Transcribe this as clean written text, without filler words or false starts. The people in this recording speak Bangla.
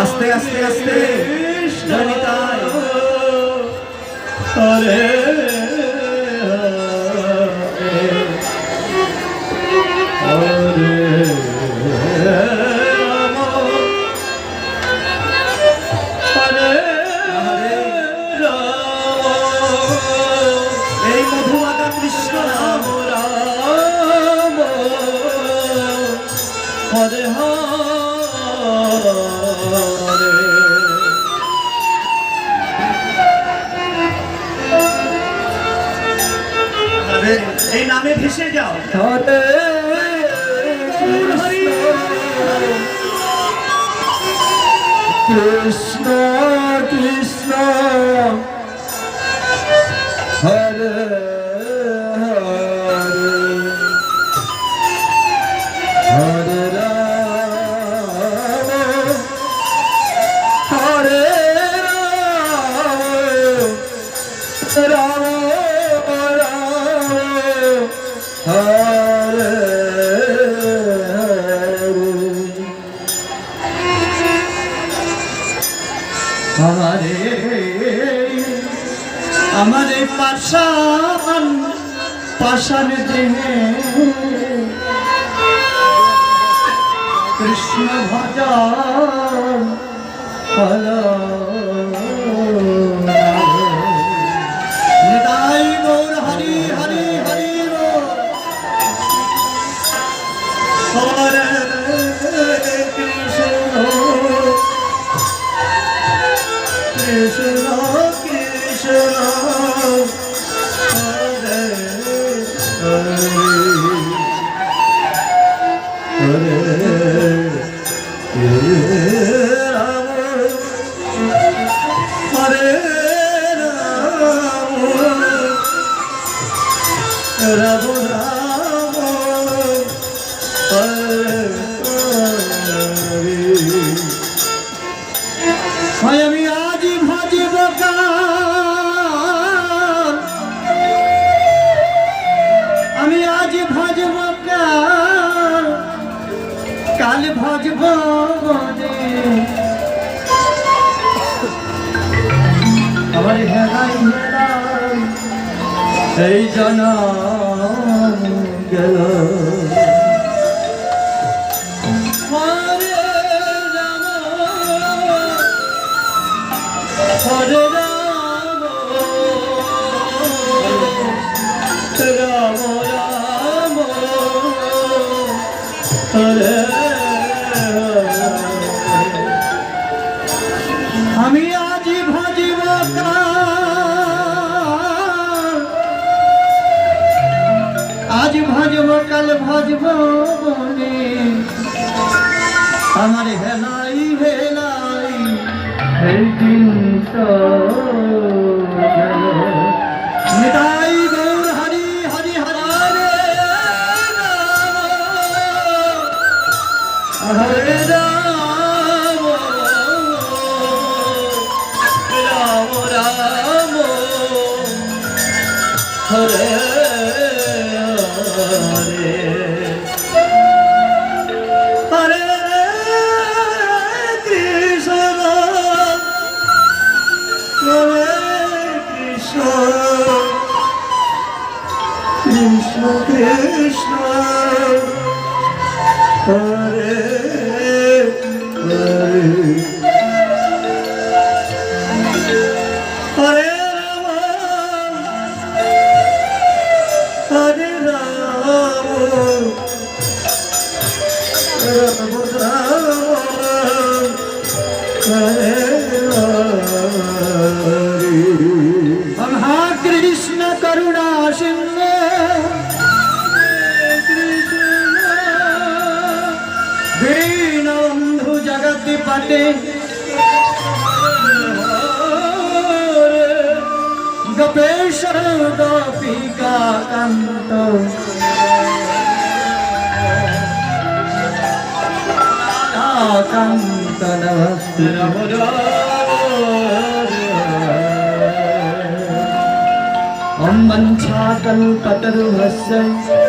আস্তে আস্তে আস্তে জনিতায় হরে এই মধুমাতা কৃষ্ণ রাম রাম হরে এই নামে ভেসে যাও হরে কৃষ্ণ কৃষ্ণ হরে হরে হরে রাম আমার এই পাষাণ দেহে কৃষ্ণ ভজন হলো নিতাই গৌর হরি হরি হরি হরে কৃষ্ণ কৃষ্ণ কৃষ্ণ হরে হরে হরে রাম হরে রাম রাম রাম হরে হরে আমি আজি ভজিব আমি আজি ভজব কাল ভজব আমার হেলাই হেলাই এই জনম গেল হরে রাম হরে রাম রাম রাম হরে আমি আজি ভজিব আজ ভজব কাল ভজব বনে আমার হেলাই হেলাই এই দিন তো Nitai Gour Hari Hari Hare Hare Ram Ram Ram Hare Hare Krishna Krishna Krishna Hare Hare Hare Hare Krishna Karuna Sindhu Dinabandhu Jagatipate Gopeshwar Gopika Kanto Kanta Namaste Om Mancha Kalpatarubhasya